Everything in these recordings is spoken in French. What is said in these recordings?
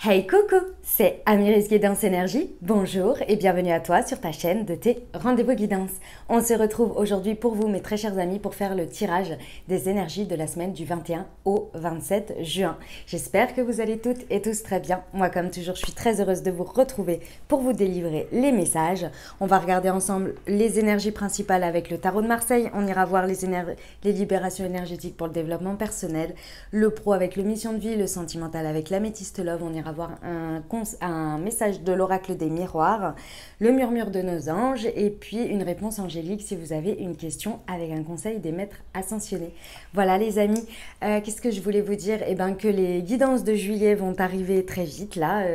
Hey coucou, c'est Amiris Guidance Énergie. Bonjour et bienvenue à toi sur ta chaîne de tes rendez-vous guidance. On se retrouve aujourd'hui pour vous, mes très chers amis, pour faire le tirage des énergies de la semaine du 21 au 27 juin. J'espère que vous allez toutes et tous très bien. Moi, comme toujours, je suis très heureuse de vous retrouver pour vous délivrer les messages. On va regarder ensemble les énergies principales avec le tarot de Marseille. On ira voir les libérations énergétiques pour le développement personnel, le pro avec le mission de vie, le sentimental avec l'améthyste love. On ira avoir un message de l'oracle des miroirs, le murmure de nos anges et puis une réponse angélique si vous avez une question avec un conseil des maîtres ascensionnés. Voilà les amis, qu'est-ce que je voulais vous dire? Eh bien que les guidances de juillet vont arriver très vite là,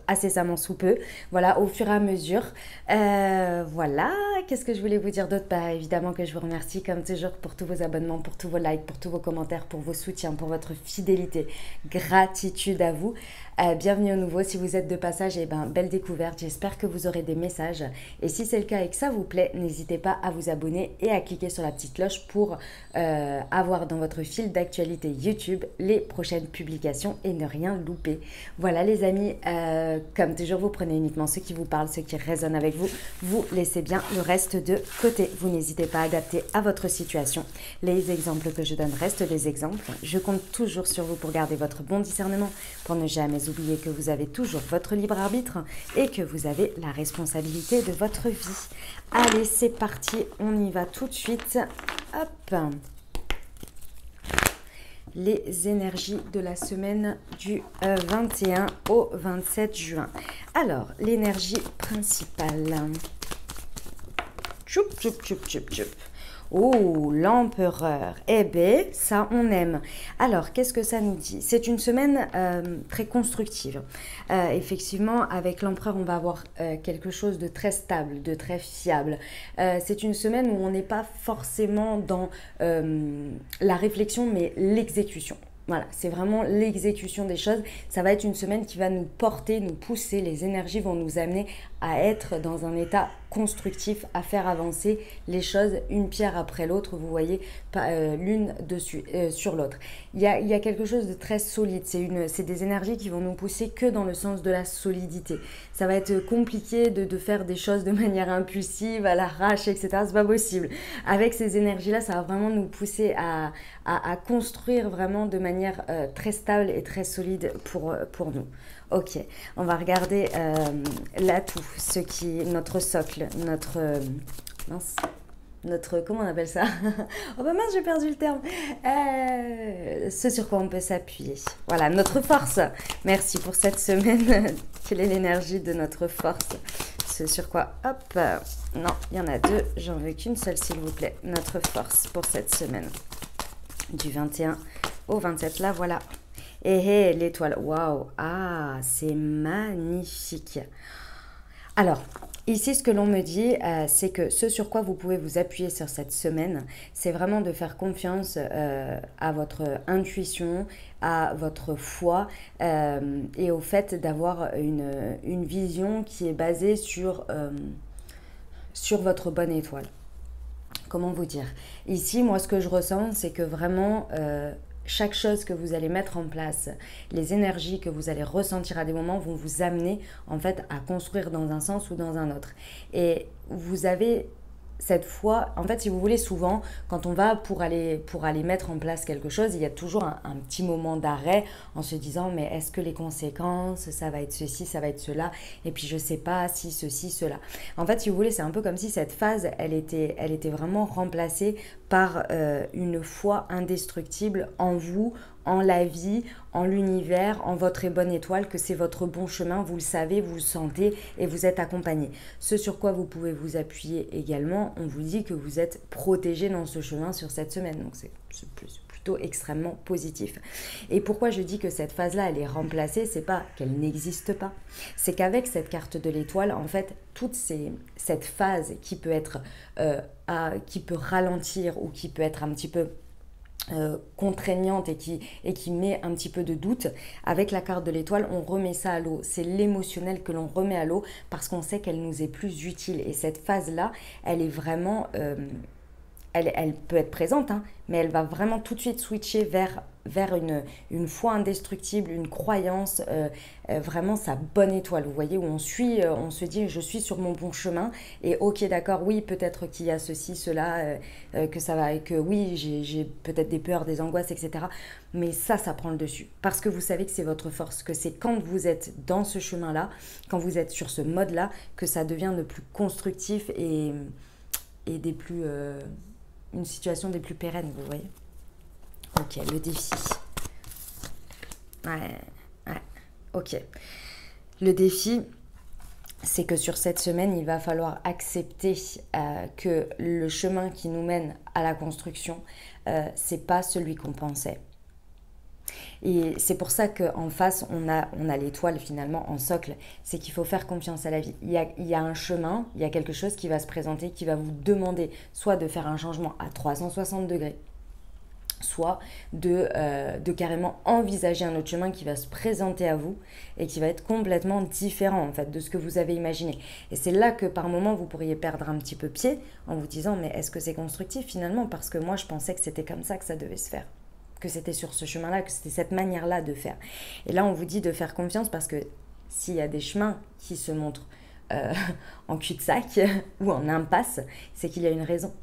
incessamment sous peu, voilà, au fur et à mesure. Voilà, qu'est-ce que je voulais vous dire d'autre? Bah, évidemment que je vous remercie comme toujours pour tous vos abonnements, pour tous vos likes, pour tous vos commentaires, pour vos soutiens, pour votre fidélité. Gratitude à vous. Bienvenue au nouveau, si vous êtes de passage, et belle découverte, j'espère que vous aurez des messages et si c'est le cas et que ça vous plaît, n'hésitez pas à vous abonner et à cliquer sur la petite cloche pour avoir dans votre fil d'actualité YouTube les prochaines publications et ne rien louper. Voilà les amis, comme toujours vous prenez uniquement ce qui vous parle, ce qui résonne avec vous, vous laissez bien le reste de côté. Vous n'hésitez pas à adapter à votre situation. Les exemples que je donne restent des exemples. Je compte toujours sur vous pour garder votre bon discernement, pour ne jamais oublier que vous avez toujours votre libre arbitre et que vous avez la responsabilité de votre vie. Allez, c'est parti, on y va tout de suite. Hop. Les énergies de la semaine du 21 au 27 juin. Alors, l'énergie principale. Tchoup, tchoup, tchoup, tchoup, tchoup. Oh, l'empereur. Eh bien, ça, on aime. Alors, qu'est-ce que ça nous dit? C'est une semaine très constructive. Effectivement, avec l'empereur, on va avoir quelque chose de très stable, de très fiable. C'est une semaine où on n'est pas forcément dans la réflexion, mais l'exécution. Voilà, c'est vraiment l'exécution des choses. Ça va être une semaine qui va nous porter, nous pousser. Les énergies vont nous amener à être dans un état constructif, à faire avancer les choses une pierre après l'autre, vous voyez, l'une dessus sur l'autre. Il y a quelque chose de très solide. C'est des énergies qui vont nous pousser que dans le sens de la solidité. Ça va être compliqué de faire des choses de manière impulsive, à l'arrache, etc. C'est pas possible. Avec ces énergies-là, ça va vraiment nous pousser à construire vraiment de manière très stable et très solide pour nous. Ok, on va regarder l'atout, notre socle, comment on appelle ça? Oh bah mince, j'ai perdu le terme. Ce sur quoi on peut s'appuyer. Voilà, notre force. Merci pour cette semaine. Quelle est l'énergie de notre force? Ce sur quoi, hop, non, il y en a deux, j'en veux qu'une seule s'il vous plaît. Notre force pour cette semaine. Du 21 au 27, là voilà. Et l'étoile, waouh, ah, c'est magnifique. Alors, ici, ce que l'on me dit, c'est que ce sur quoi vous pouvez vous appuyer sur cette semaine, c'est vraiment de faire confiance à votre intuition, à votre foi et au fait d'avoir une vision qui est basée sur votre bonne étoile. Comment vous dire? Ici, moi, ce que je ressens, c'est que vraiment, chaque chose que vous allez mettre en place, les énergies que vous allez ressentir à des moments vont vous amener, en fait, à construire dans un sens ou dans un autre. Et vous avez cette foi, en fait, si vous voulez, souvent, quand on va pour aller mettre en place quelque chose, il y a toujours un petit moment d'arrêt en se disant, mais est-ce que les conséquences, ça va être ceci, ça va être cela, et puis je sais pas si ceci, cela. En fait, si vous voulez, c'est un peu comme si cette phase, elle était vraiment remplacée par une foi indestructible en vous, en la vie, en l'univers, en votre bonne étoile, que c'est votre bon chemin, vous le savez, vous le sentez et vous êtes accompagné. Ce sur quoi vous pouvez vous appuyer également, on vous dit que vous êtes protégé dans ce chemin sur cette semaine, donc c'est plutôt extrêmement positif. Et pourquoi je dis que cette phase-là, elle est remplacée, c'est pas qu'elle n'existe pas, c'est qu'avec cette carte de l'étoile, en fait, cette phase qui peut être, qui peut ralentir ou qui peut être un petit peu contraignante et qui met un petit peu de doute, avec la carte de l'étoile, on remet ça à l'eau. C'est l'émotionnel que l'on remet à l'eau parce qu'on sait qu'elle nous est plus utile. Et cette phase-là, elle est vraiment... elle peut être présente, hein, mais elle va vraiment tout de suite switcher vers vers une foi indestructible, une croyance, vraiment sa bonne étoile, vous voyez, où on se dit je suis sur mon bon chemin et ok d'accord, oui peut-être qu'il y a ceci, cela, que ça va, et que oui j'ai peut-être des peurs, des angoisses, etc. Mais ça prend le dessus parce que vous savez que c'est votre force, que c'est quand vous êtes dans ce chemin-là, quand vous êtes sur ce mode-là, que ça devient le plus constructif et des plus, une situation des plus pérennes, vous voyez. Ok, le défi. Ouais, ok. Le défi, c'est que sur cette semaine, il va falloir accepter que le chemin qui nous mène à la construction, c'est pas celui qu'on pensait. Et c'est pour ça qu'en face, on a l'étoile finalement en socle. C'est qu'il faut faire confiance à la vie. Il y a un chemin, il y a quelque chose qui va se présenter, qui va vous demander soit de faire un changement à 360 degrés, soit de carrément envisager un autre chemin qui va se présenter à vous et qui va être complètement différent en fait de ce que vous avez imaginé. Et c'est là que par moment vous pourriez perdre un petit peu pied en vous disant mais est-ce que c'est constructif finalement, parce que moi je pensais que c'était comme ça que ça devait se faire, que c'était sur ce chemin-là, que c'était cette manière-là de faire. Et là, on vous dit de faire confiance parce que s'il y a des chemins qui se montrent en cul-de-sac ou en impasse, c'est qu'il y a une raison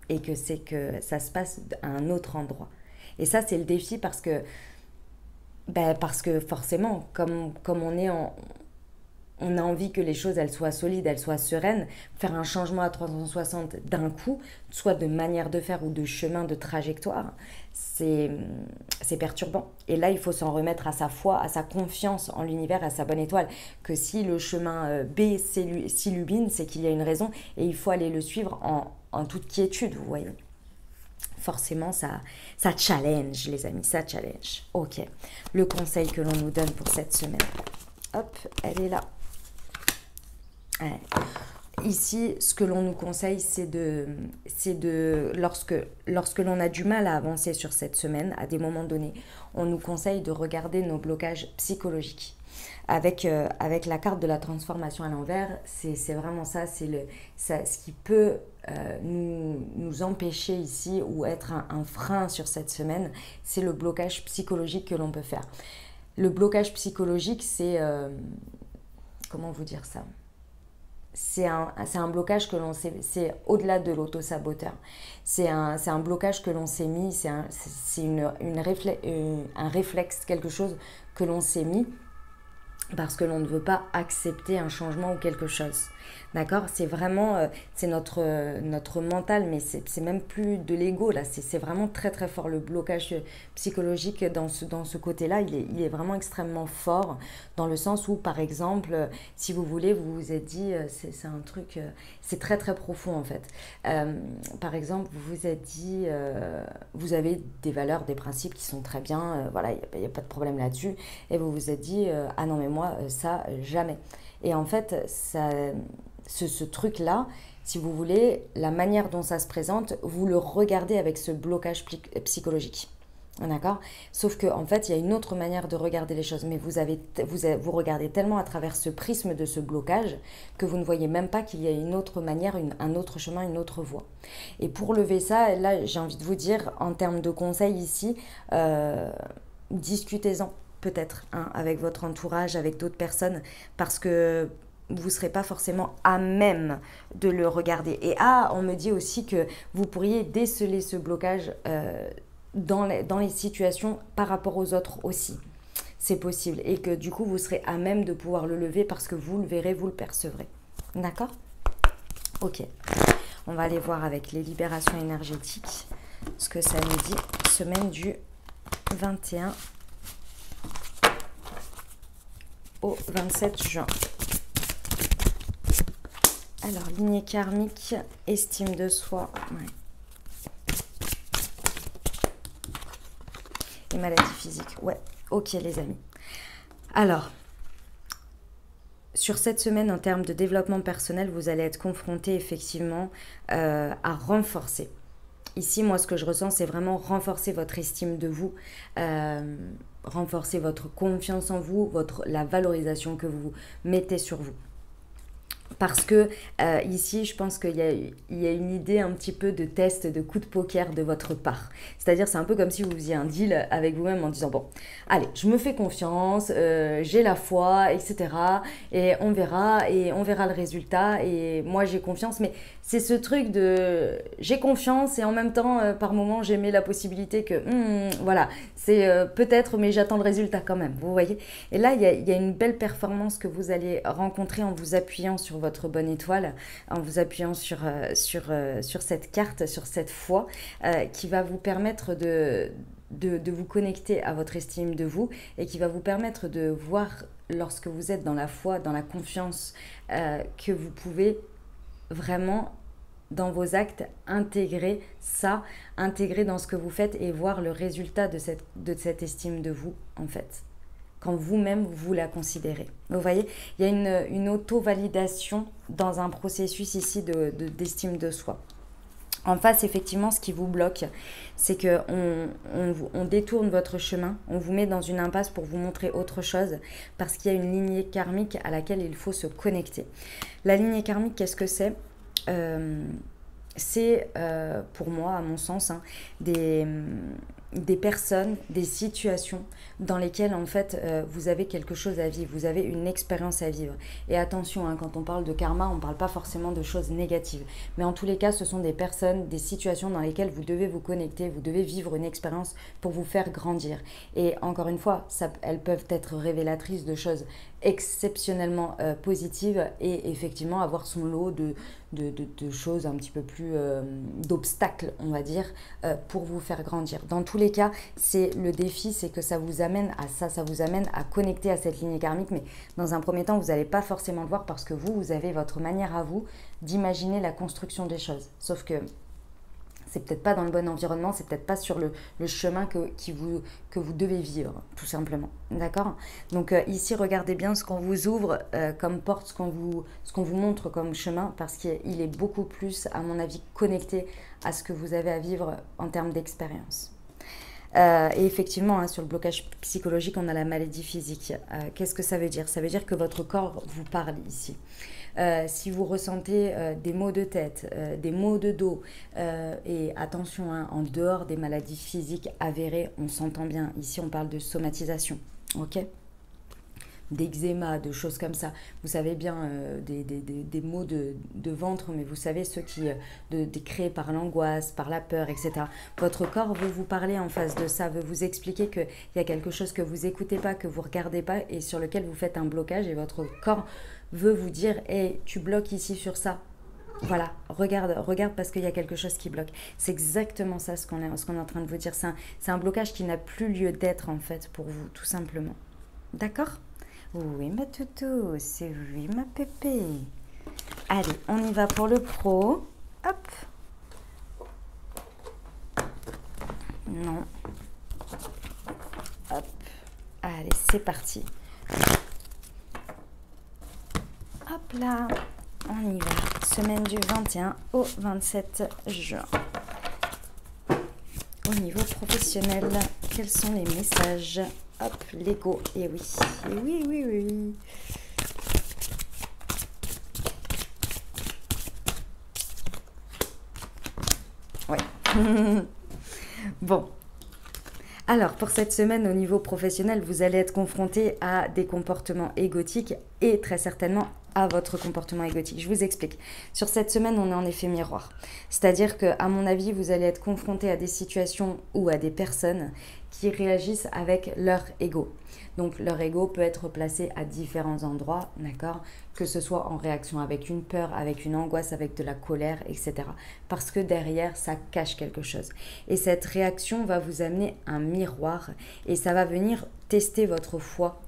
et que c'est que ça se passe à un autre endroit. Et ça, c'est le défi parce que forcément, comme on a envie que les choses elles soient solides, elles soient sereines, faire un changement à 360 d'un coup, soit de manière de faire ou de chemin, de trajectoire, c'est perturbant. Et là, il faut s'en remettre à sa foi, à sa confiance en l'univers, à sa bonne étoile, que si le chemin B s'illumine, c'est qu'il y a une raison et il faut aller le suivre en toute quiétude, vous voyez. Forcément, ça challenge, les amis, ça challenge. Ok, le conseil que l'on nous donne pour cette semaine. Hop, elle est là. Ouais. Ici, ce que l'on nous conseille, c'est lorsque l'on a du mal à avancer sur cette semaine, à des moments donnés, on nous conseille de regarder nos blocages psychologiques. Avec la carte de la transformation à l'envers, c'est vraiment ça, ce qui peut nous empêcher ici ou être un frein sur cette semaine, c'est le blocage psychologique que l'on peut faire. Le blocage psychologique, c'est... comment vous dire ça ? C'est un blocage que l'on s'est... C'est au-delà de l'auto-saboteur. C'est un blocage que l'on s'est mis, c'est un réflexe, quelque chose que l'on s'est mis parce que l'on ne veut pas accepter un changement ou quelque chose. D'accord ? C'est vraiment, c'est notre mental, mais c'est même plus de l'ego, là. C'est vraiment très très fort. Le blocage psychologique dans ce côté-là, il est vraiment extrêmement fort, dans le sens où, par exemple, si vous voulez, vous vous êtes dit, c'est un truc, c'est très très profond en fait. Par exemple, vous vous êtes dit, vous avez des valeurs, des principes qui sont très bien, voilà, il n'y a pas de problème là-dessus, et vous vous êtes dit, ah non mais moi, ça, jamais. Et en fait, ce truc-là, si vous voulez, la manière dont ça se présente, vous le regardez avec ce blocage psychologique. D'accord ? Sauf qu'en fait, il y a une autre manière de regarder les choses. Mais vous regardez tellement à travers ce prisme de ce blocage que vous ne voyez même pas qu'il y a une autre manière, un autre chemin, une autre voie. Et pour lever ça, là, j'ai envie de vous dire, en termes de conseils ici, discutez-en peut-être avec votre entourage, avec d'autres personnes, parce que vous ne serez pas forcément à même de le regarder. Et on me dit aussi que vous pourriez déceler ce blocage dans les situations par rapport aux autres aussi. C'est possible. Et que du coup, vous serez à même de pouvoir le lever parce que vous le verrez, vous le percevrez. D'accord ? Ok. On va aller voir avec les libérations énergétiques ce que ça nous dit. Semaine du 21 au 27 juin. Alors, lignée karmique, estime de soi. Ouais. Et maladie physique. Ouais, ok les amis. Alors, sur cette semaine, en termes de développement personnel, vous allez être confronté effectivement à renforcer. Ici, moi, ce que je ressens, c'est vraiment renforcer votre estime de vous, renforcer votre confiance en vous, la valorisation que vous mettez sur vous. Parce que ici, je pense qu'il y a une idée un petit peu de test, de coup de poker de votre part. C'est-à-dire, c'est un peu comme si vous faisiez un deal avec vous-même en disant, bon, allez, je me fais confiance, j'ai la foi, etc. Et on verra le résultat. Et moi, j'ai confiance. Mais c'est ce truc de, j'ai confiance et en même temps, par moment, j'aimais la possibilité que, voilà, c'est peut-être, mais j'attends le résultat quand même. Vous voyez? Et là, il y a une belle performance que vous allez rencontrer en vous appuyant sur votre bonne étoile, en vous appuyant sur cette carte, sur cette foi, qui va vous permettre de vous connecter à votre estime de vous et qui va vous permettre de voir lorsque vous êtes dans la foi, dans la confiance, que vous pouvez vraiment dans vos actes, intégrer ça, intégrer dans ce que vous faites et voir le résultat de cette estime de vous, en fait. Quand vous-même, vous la considérez. Vous voyez, il y a une auto-validation dans un processus ici d'estime de soi. En face, effectivement, ce qui vous bloque, c'est qu'on détourne votre chemin, on vous met dans une impasse pour vous montrer autre chose, parce qu'il y a une lignée karmique à laquelle il faut se connecter. La lignée karmique, qu'est-ce que c'est ? C'est, pour moi, à mon sens, des personnes, des situations dans lesquelles, en fait, vous avez quelque chose à vivre, vous avez une expérience à vivre. Et attention, quand on parle de karma, on ne parle pas forcément de choses négatives. Mais en tous les cas, ce sont des personnes, des situations dans lesquelles vous devez vous connecter, vous devez vivre une expérience pour vous faire grandir. Et encore une fois, elles peuvent être révélatrices de choses exceptionnellement positives et effectivement avoir son lot de choses un petit peu plus d'obstacles, on va dire, pour vous faire grandir. Dans tous les cas, c'est le défi, c'est que ça vous amène à ça, ça vous amène à connecter à cette lignée karmique, mais dans un premier temps, vous n'allez pas forcément le voir parce que vous avez votre manière à vous d'imaginer la construction des choses. Sauf que c'est peut-être pas dans le bon environnement, c'est peut-être pas sur le chemin que vous devez vivre, tout simplement. D'accord ? Donc ici, regardez bien ce qu'on vous ouvre comme porte, ce qu'on vous montre comme chemin, parce qu'il est beaucoup plus, à mon avis, connecté à ce que vous avez à vivre en termes d'expérience. Et effectivement, sur le blocage psychologique, on a la maladie physique. Qu'est-ce que ça veut dire ? Ça veut dire que votre corps vous parle ici. Si vous ressentez des maux de tête, des maux de dos, et attention, en dehors des maladies physiques avérées, on s'entend bien. Ici, on parle de somatisation, ok ? D'eczéma, de choses comme ça. Vous savez bien des maux de ventre, mais vous savez ceux qui créés par l'angoisse, par la peur, etc. Votre corps veut vous parler en face de ça, veut vous expliquer qu'il y a quelque chose que vous écoutez pas, que vous regardez pas et sur lequel vous faites un blocage et votre corps veut vous dire « Hey, tu bloques ici sur ça ». Voilà, regarde parce qu'il y a quelque chose qui bloque. C'est exactement ça ce qu'on est en train de vous dire. C'est un blocage qui n'a plus lieu d'être en fait pour vous, tout simplement. D'accord ? Oui, ma toutou, c'est oui, ma pépé. Allez, on y va pour le pro. Hop. Non. Hop. Allez, c'est parti. Hop là. On y va. Semaine du 21 au 27 juin. Au niveau professionnel, quels sont les messages ? Hop, l'ego, et oui, et oui, oui, oui. Ouais. Bon. Alors, pour cette semaine, au niveau professionnel, vous allez être confronté à des comportements égotiques et très certainement à votre comportement égotique. Je vous explique. Sur cette semaine, on est en effet miroir. C'est-à-dire qu'à mon avis, vous allez être confronté à des situations ou à des personnes qui réagissent avec leur ego. Donc leur ego peut être placé à différents endroits, d'accord ? Que ce soit en réaction avec une peur, avec une angoisse, avec de la colère, etc. Parce que derrière, ça cache quelque chose. Et cette réaction va vous amener un miroir et ça va venir tester votre foi,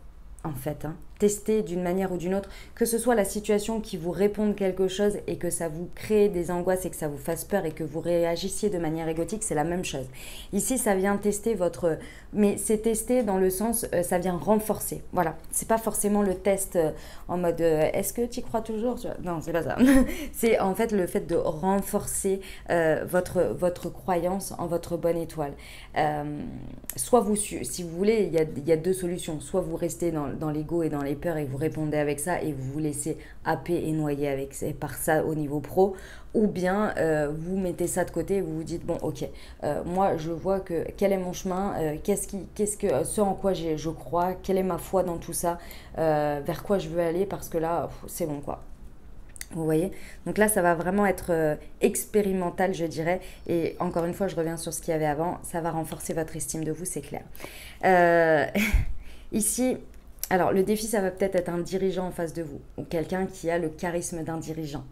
en fait, tester d'une manière ou d'une autre, que ce soit la situation qui vous réponde quelque chose et que ça vous crée des angoisses et que ça vous fasse peur et que vous réagissiez de manière égotique, c'est la même chose. Ici, ça vient tester votre... Mais c'est tester dans le sens, ça vient renforcer. Voilà, c'est pas forcément le test en mode est-ce que tu y crois toujours ? Non, c'est pas ça. C'est en fait le fait de renforcer votre croyance en votre bonne étoile. Soit vous, si vous voulez, il y a deux solutions. Soit vous restez dans l'ego et dans les les peurs et vous répondez avec ça et vous vous laissez happer et noyer par ça au niveau pro, ou bien vous mettez ça de côté et vous vous dites bon ok, moi je vois que quel est mon chemin, ce en quoi je crois, quelle est ma foi dans tout ça, vers quoi je veux aller, parce que là c'est bon quoi. Vous voyez? Donc là, ça va vraiment être expérimental, je dirais. Et encore une fois, je reviens sur ce qu'il y avait avant. Ça va renforcer votre estime de vous, c'est clair. Euh, Ici, alors le défi, ça va peut-être être un dirigeant en face de vous. Ou quelqu'un qui a le charisme d'un dirigeant.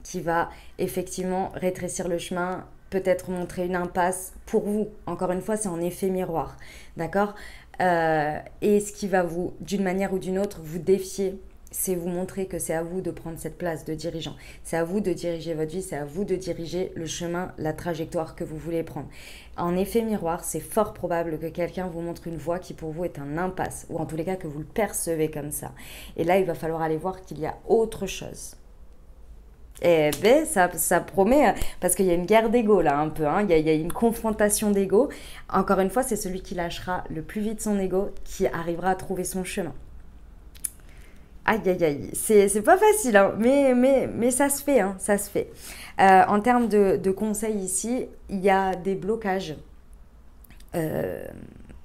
Qui va effectivement rétrécir le chemin, peut-être montrer une impasse pour vous. Encore une fois, c'est en effet miroir. D'accord? Et ce qui va vous, d'une manière ou d'une autre, vous défier, c'est vous montrer que c'est à vous de prendre cette place de dirigeant. C'est à vous de diriger votre vie, c'est à vous de diriger le chemin, la trajectoire que vous voulez prendre. En effet miroir, c'est fort probable que quelqu'un vous montre une voie qui pour vous est un impasse, ou en tous les cas que vous le percevez comme ça. Et là, il va falloir aller voir qu'il y a autre chose. Eh ben, ça promet, parce qu'il y a une guerre d'ego là un peu, hein. Il y a une confrontation d'ego. Encore une fois, c'est celui qui lâchera le plus vite son ego qui arrivera à trouver son chemin. Aïe, aïe, aïe, c'est pas facile, hein, mais ça se fait, hein, ça se fait. En termes de conseils ici, il y a des blocages euh,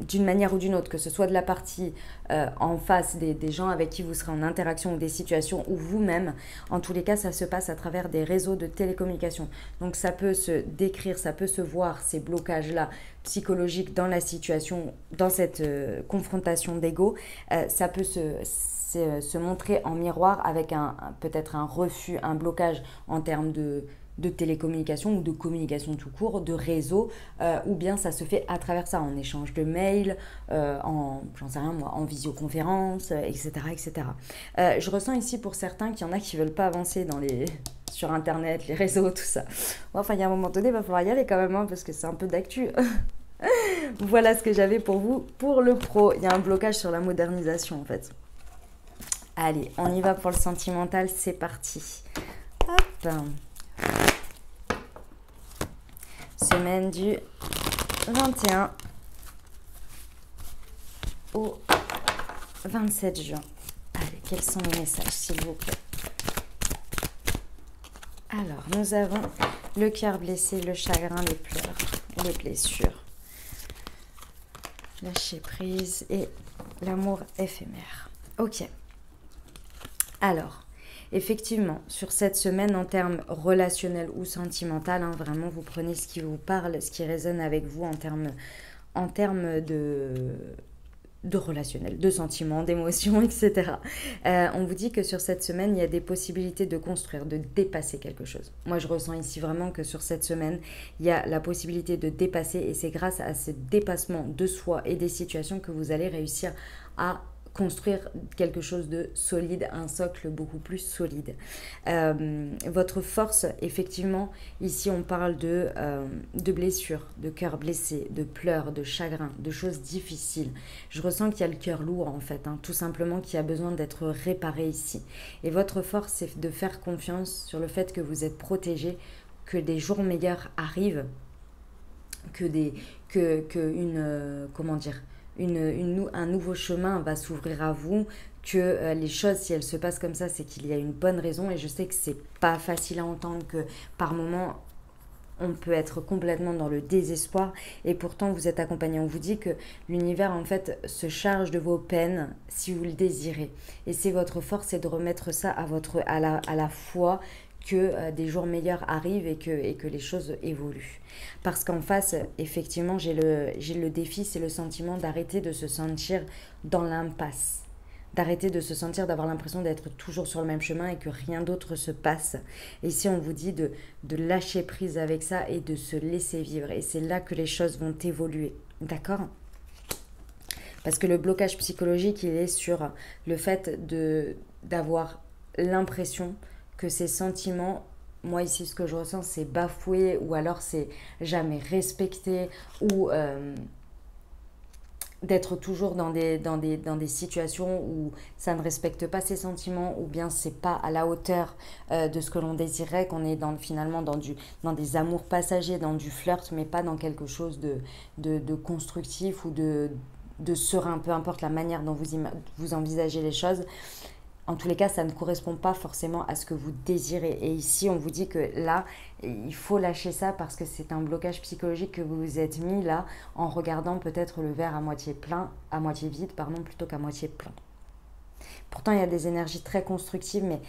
d'une manière ou d'une autre, que ce soit de la partie en face des gens avec qui vous serez en interaction ou des situations ou vous-même. En tous les cas, ça se passe à travers des réseaux de télécommunication. Donc ça peut se décrire, ça peut se voir, ces blocages-là psychologiques dans la situation, dans cette confrontation d'ego. Ça peut se montrer en miroir avec peut-être un refus, un blocage en termes de télécommunication ou de communication tout court, de réseau, ou bien ça se fait à travers ça, en échange de mails, j'en sais rien moi, en visioconférence, etc. etc. Je ressens ici pour certains qu'il y en a qui ne veulent pas avancer sur Internet, les réseaux, tout ça. Enfin, il y a un moment donné, il va falloir y aller quand même, hein, parce que c'est un peu d'actu. Voilà ce que j'avais pour vous. Pour le pro, il y a un blocage sur la modernisation en fait. Allez, on y va pour le sentimental, c'est parti. Hop. Semaine du 21 au 27 juin. Allez, quels sont les messages, s'il vous plaît? Alors, nous avons le cœur blessé, le chagrin, les pleurs, les blessures, lâcher prise et l'amour éphémère. Ok. Alors, effectivement, sur cette semaine, en termes relationnels ou sentimental, hein, vraiment, vous prenez ce qui vous parle, ce qui résonne avec vous en termes de relationnel, de sentiments, d'émotions, etc. On vous dit que sur cette semaine, il y a des possibilités de construire, de dépasser quelque chose. Moi, je ressens ici vraiment que sur cette semaine, il y a la possibilité de dépasser, et c'est grâce à ce dépassement de soi et des situations que vous allez réussir à construire quelque chose de solide, un socle beaucoup plus solide. Votre force, effectivement, ici on parle de blessures, de cœur blessé, de pleurs, de chagrin, de choses difficiles. Je ressens qu'il y a le cœur lourd en fait, hein, tout simplement qui a besoin d'être réparé ici. Et votre force, c'est de faire confiance sur le fait que vous êtes protégé, que des jours meilleurs arrivent, un nouveau chemin va s'ouvrir à vous, que les choses, si elles se passent comme ça, c'est qu'il y a une bonne raison. Et je sais que c'est pas facile à entendre, que par moments on peut être complètement dans le désespoir, et pourtant vous êtes accompagné. On vous dit que l'univers en fait se charge de vos peines si vous le désirez, et c'est votre force, c'est de remettre ça à la foi que des jours meilleurs arrivent et que les choses évoluent. Parce qu'en face, effectivement, j'ai le défi, c'est le sentiment d'arrêter de se sentir dans l'impasse. D'arrêter de se sentir, d'avoir l'impression d'être toujours sur le même chemin et que rien d'autre se passe. Et ici, on vous dit de lâcher prise avec ça et de se laisser vivre. Et c'est là que les choses vont évoluer. D'accord ? Parce que le blocage psychologique, il est sur le fait d'avoir l'impression que ces sentiments, moi ici ce que je ressens, c'est bafoué, ou alors c'est jamais respecté, ou d'être toujours dans des situations où ça ne respecte pas ses sentiments, ou bien c'est pas à la hauteur de ce que l'on désirait, qu'on est finalement dans des amours passagers, dans du flirt, mais pas dans quelque chose de constructif ou de serein, peu importe la manière dont vous envisagez les choses. En tous les cas, ça ne correspond pas forcément à ce que vous désirez. Et ici, on vous dit que là, il faut lâcher ça parce que c'est un blocage psychologique que vous vous êtes mis là en regardant peut-être le verre à moitié plein, à moitié vide, pardon, plutôt qu'à moitié plein. Pourtant, il y a des énergies très constructives, mais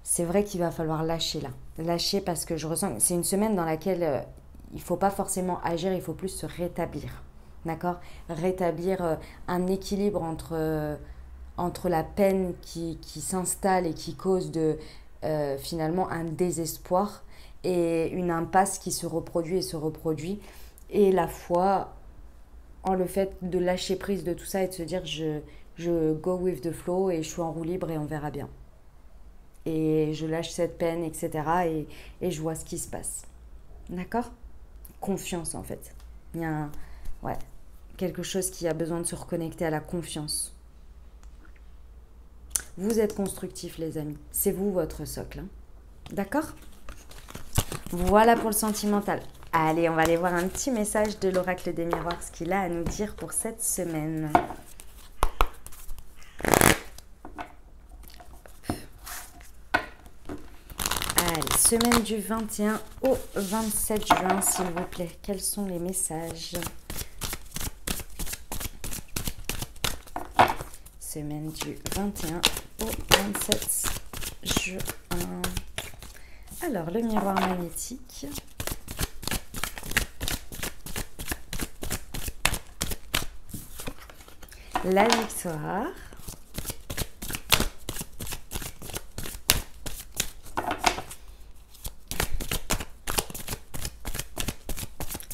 c'est vrai qu'il va falloir lâcher là. Lâcher parce que je ressens que c'est une semaine dans laquelle il ne faut pas forcément agir, il faut plus se rétablir. D'accord ? Rétablir un équilibre entre la peine qui s'installe et qui cause finalement un désespoir et une impasse qui se reproduit et la foi en le fait de lâcher prise de tout ça et de se dire je go with the flow et je suis en roue libre et on verra bien. Et je lâche cette peine, etc. Et je vois ce qui se passe. D'accord ? Confiance en fait. Il y a quelque chose qui a besoin de se reconnecter à la confiance. Vous êtes constructifs les amis. C'est vous votre socle. Hein. D'accord ? Voilà pour le sentimental. Allez, on va aller voir un petit message de l'oracle des miroirs, ce qu'il a à nous dire pour cette semaine. Allez, semaine du 21 au 27 juin, s'il vous plaît. Quels sont les messages ? Semaine du 21 au 27 juin. Alors, le miroir magnétique. La victoire.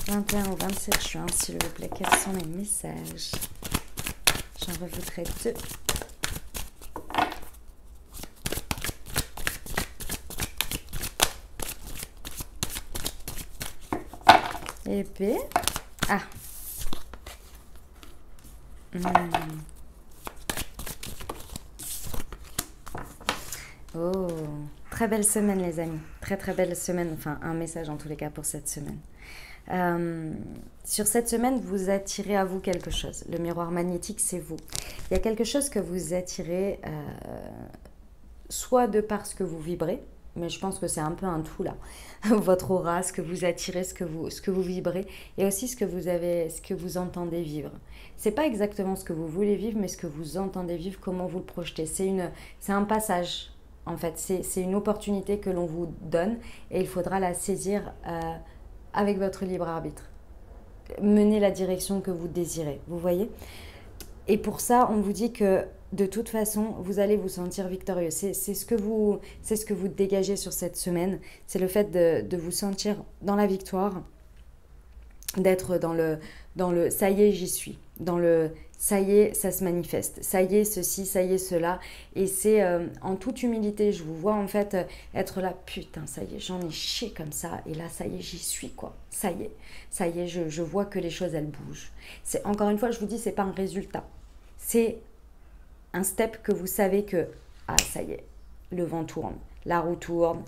« 21 au 27 juin, s'il vous plaît, quels sont les messages ?» J'en rajouterai 2. Épée. Ah. Oh. Très belle semaine, les amis. Très, très belle semaine. Enfin, un message en tous les cas pour cette semaine. Sur cette semaine, vous attirez à vous quelque chose. Le miroir magnétique, c'est vous. Il y a quelque chose que vous attirez, soit de par ce que vous vibrez, mais je pense que c'est un peu un tout là. Votre aura, ce que vous attirez, ce que vous vibrez, et aussi ce que vous entendez vivre. C'est pas exactement ce que vous voulez vivre, mais ce que vous entendez vivre, comment vous le projetez. C'est un passage, en fait. C'est une opportunité que l'on vous donne, et il faudra la saisir avec votre libre arbitre. Menez la direction que vous désirez, vous voyez ? Et pour ça, on vous dit que de toute façon, vous allez vous sentir victorieux. C'est ce que vous dégagez sur cette semaine. C'est le fait de vous sentir dans la victoire, d'être dans le ça y est, j'y suis. Dans le ça y est, ça se manifeste. Ça y est, ceci, ça y est, cela. Et c'est en toute humilité, je vous vois en fait être là, putain, ça y est, j'en ai chié comme ça. Et là, ça y est, j'y suis quoi. Ça y est, je vois que les choses, elles bougent. Encore une fois, je vous dis, c'est pas un résultat. C'est un step que vous savez que, ah, ça y est, le vent tourne, la roue tourne,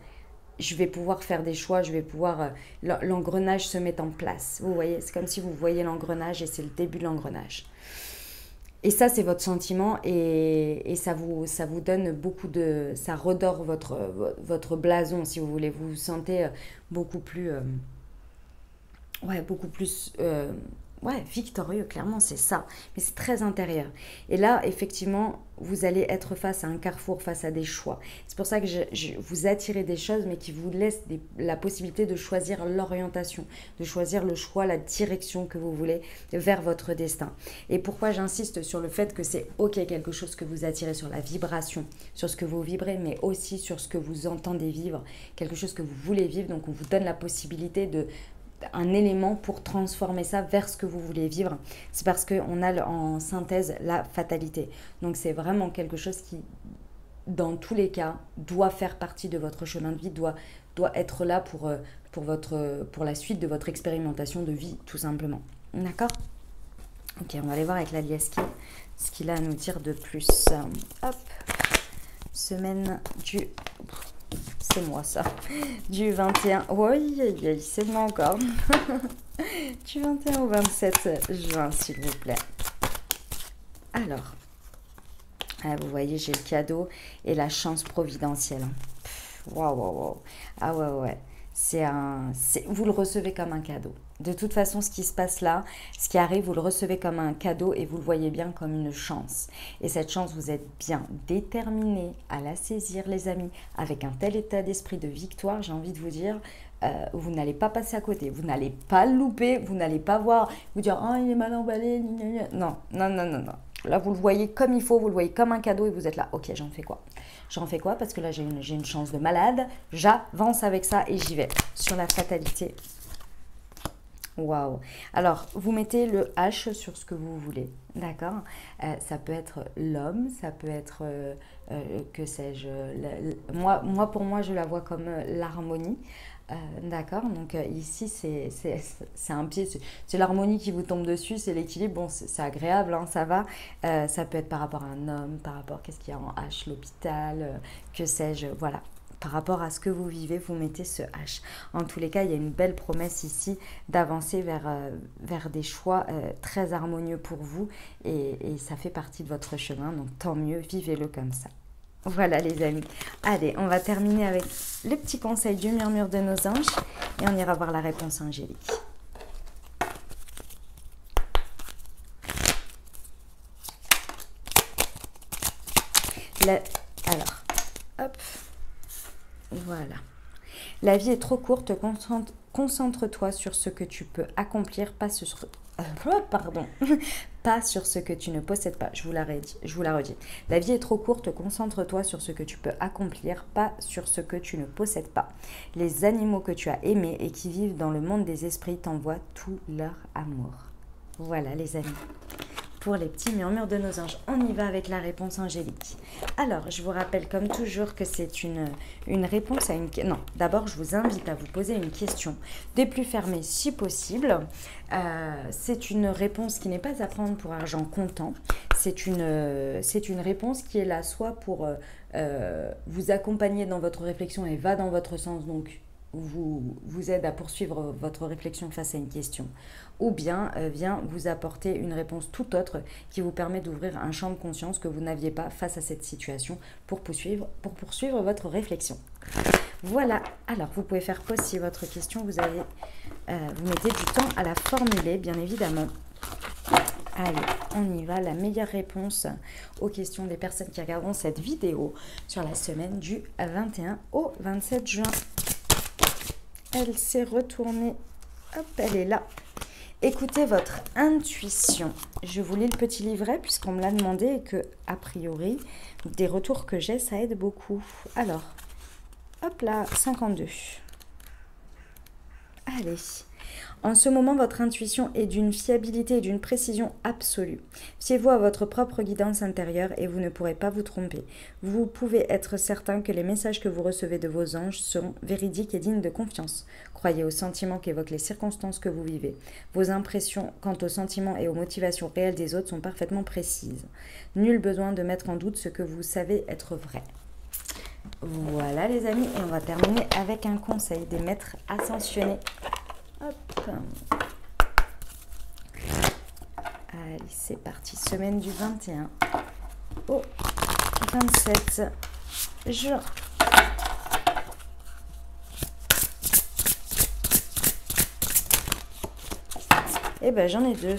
je vais pouvoir faire des choix, je vais pouvoir, l'engrenage se met en place. Vous voyez, c'est comme si vous voyez l'engrenage et c'est le début de l'engrenage. Et ça, c'est votre sentiment et ça vous donne beaucoup de... Ça redore votre blason, si vous voulez. Vous vous sentez beaucoup plus... victorieux, clairement, c'est ça. Mais c'est très intérieur. Et là, effectivement, vous allez être face à un carrefour, face à des choix. C'est pour ça que je vous attirez des choses, mais qui vous laissent la possibilité de choisir l'orientation, de choisir le choix, la direction que vous voulez vers votre destin. Et pourquoi j'insiste sur le fait que c'est ok, quelque chose que vous attirez sur la vibration, sur ce que vous vibrez, mais aussi sur ce que vous entendez vivre, quelque chose que vous voulez vivre. Donc, on vous donne la possibilité un élément pour transformer ça vers ce que vous voulez vivre. C'est parce qu'on a en synthèse la fatalité. Donc c'est vraiment quelque chose qui, dans tous les cas, doit faire partie de votre chemin de vie, doit être là pour la suite de votre expérimentation de vie, tout simplement. D'accord ? Ok, on va aller voir avec la Lieski ce qu'il a à nous dire de plus. Hop, semaine du... C'est moi ça. Du 21... Oui, c'est moi encore. Du 21 au 27 juin, s'il vous plaît. Alors, ah, vous voyez, j'ai le cadeau et la chance providentielle. Waouh, waouh, waouh. Ah ouais, ouais. Vous le recevez comme un cadeau. De toute façon, ce qui se passe là, ce qui arrive, vous le recevez comme un cadeau et vous le voyez bien comme une chance. Et cette chance, vous êtes bien déterminé à la saisir, les amis, avec un tel état d'esprit de victoire, j'ai envie de vous dire, vous n'allez pas passer à côté, vous n'allez pas le louper, vous n'allez pas voir, vous dire, oh, il est mal emballé, gna, gna, gna. Non, non, non, non, non. Là, vous le voyez comme il faut, vous le voyez comme un cadeau et vous êtes là, ok, j'en fais quoi? J'en fais quoi? Parce que là, j'ai une chance de malade, j'avance avec ça et j'y vais. Sur la fatalité. Waouh! Alors, vous mettez le H sur ce que vous voulez, d'accord? Ça peut être l'homme, ça peut être, que sais-je, pour moi, je la vois comme l'harmonie. D'accord, donc ici c'est un pied, c'est l'harmonie qui vous tombe dessus, c'est l'équilibre, bon c'est agréable, hein, ça va. Ça peut être par rapport à un homme, par rapport, qu'est-ce qu'il y a en H, l'hôpital, que sais-je, voilà. Par rapport à ce que vous vivez, vous mettez ce H. En tous les cas, il y a une belle promesse ici d'avancer vers des choix très harmonieux pour vous et ça fait partie de votre chemin, donc tant mieux, vivez-le comme ça. Voilà les amis. Allez, on va terminer avec le petit conseil du murmure de nos anges et on ira voir la réponse angélique. Alors, hop, voilà. La vie est trop courte, concentre-toi sur ce que tu peux accomplir, pas sur ce que tu ne possèdes pas. Je vous la redis. La vie est trop courte, concentre-toi sur ce que tu peux accomplir, pas sur ce que tu ne possèdes pas. Les animaux que tu as aimés et qui vivent dans le monde des esprits t'envoient tout leur amour. Voilà les amis. Pour les petits murmures de nos anges, on y va avec la réponse angélique. Alors, je vous rappelle comme toujours que c'est une réponse à une... Non, d'abord, je vous invite à vous poser une question des plus fermées si possible. C'est une réponse qui n'est pas à prendre pour argent comptant. C'est une réponse qui est là soit pour vous accompagner dans votre réflexion et va dans votre sens, donc vous aide à poursuivre votre réflexion face à une question, ou bien vient vous apporter une réponse tout autre qui vous permet d'ouvrir un champ de conscience que vous n'aviez pas face à cette situation pour poursuivre votre réflexion. Voilà, alors vous pouvez faire pause si votre question, vous mettez du temps à la formuler, bien évidemment. Allez, on y va, la meilleure réponse aux questions des personnes qui regarderont cette vidéo sur la semaine du 21 au 27 juin. Elle s'est retournée, hop, elle est là. Écoutez votre intuition. Je vous lis le petit livret puisqu'on me l'a demandé et que, a priori, des retours que j'ai, ça aide beaucoup. Alors, hop là, 52. Allez. En ce moment, votre intuition est d'une fiabilité et d'une précision absolue. Fiez-vous à votre propre guidance intérieure et vous ne pourrez pas vous tromper. Vous pouvez être certain que les messages que vous recevez de vos anges seront véridiques et dignes de confiance. Croyez aux sentiments qu'évoquent les circonstances que vous vivez. Vos impressions quant aux sentiments et aux motivations réelles des autres sont parfaitement précises. Nul besoin de mettre en doute ce que vous savez être vrai. Voilà les amis, et on va terminer avec un conseil des maîtres ascensionnés. Hop. Allez, c'est parti. Semaine du 21 au 27 juin. Eh ben, j'en ai deux.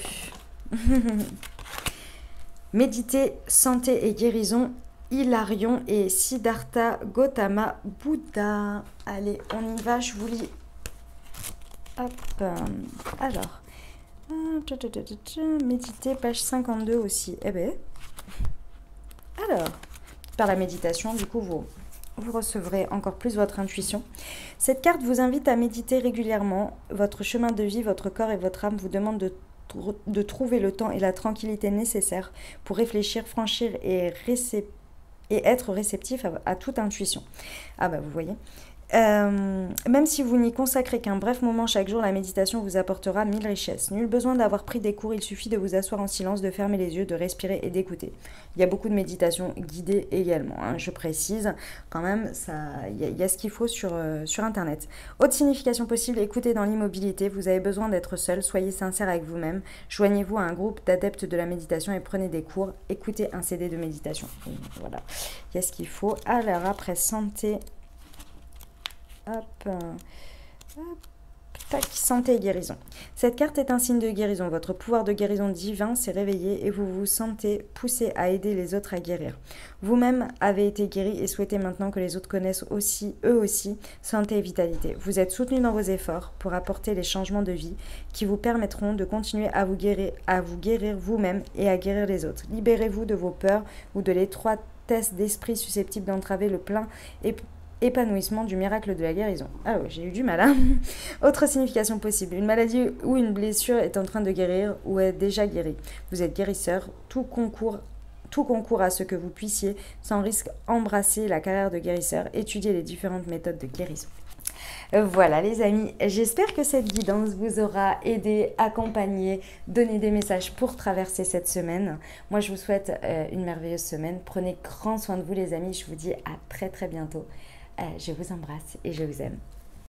Méditer, santé et guérison, Hilarion et Siddhartha Gautama Bouddha. Allez, on y va, je vous lis. Hop, alors, méditer, page 52 aussi. Eh ben, alors, par la méditation, du coup, vous recevrez encore plus votre intuition. Cette carte vous invite à méditer régulièrement. Votre chemin de vie, votre corps et votre âme vous demandent de trouver le temps et la tranquillité nécessaires pour réfléchir, franchir et être réceptif à toute intuition. Ah bah, vous voyez. Même si vous n'y consacrez qu'un bref moment chaque jour, la méditation vous apportera 1000 richesses. Nul besoin d'avoir pris des cours, il suffit de vous asseoir en silence, de fermer les yeux, de respirer et d'écouter. Il y a beaucoup de méditations guidées également, hein, je précise. Quand même, il y a ce qu'il faut sur Internet. Autre signification possible, écoutez dans l'immobilité. Vous avez besoin d'être seul, soyez sincère avec vous-même. Joignez-vous à un groupe d'adeptes de la méditation et prenez des cours. Écoutez un CD de méditation. Voilà, il y a ce qu'il faut. Alors après, santé... Hop, tac, santé et guérison. Cette carte est un signe de guérison. Votre pouvoir de guérison divin s'est réveillé et vous vous sentez poussé à aider les autres à guérir. Vous-même avez été guéri et souhaitez maintenant que les autres connaissent aussi, eux aussi, santé et vitalité. Vous êtes soutenu dans vos efforts pour apporter les changements de vie qui vous permettront de continuer à vous guérir vous-même et à guérir les autres. Libérez-vous de vos peurs ou de l'étroitesse d'esprit susceptible d'entraver le plein et épanouissement du miracle de la guérison. Ah ouais, j'ai eu du mal, hein. Autre signification possible. Une maladie ou une blessure est en train de guérir ou est déjà guérie. Vous êtes guérisseur. Tout concourt à ce que vous puissiez, sans risque, embrasser la carrière de guérisseur, étudier les différentes méthodes de guérison. Voilà les amis, j'espère que cette guidance vous aura aidé, accompagné, donné des messages pour traverser cette semaine. Moi je vous souhaite une merveilleuse semaine. Prenez grand soin de vous les amis, je vous dis à très très bientôt. Je vous embrasse et je vous aime.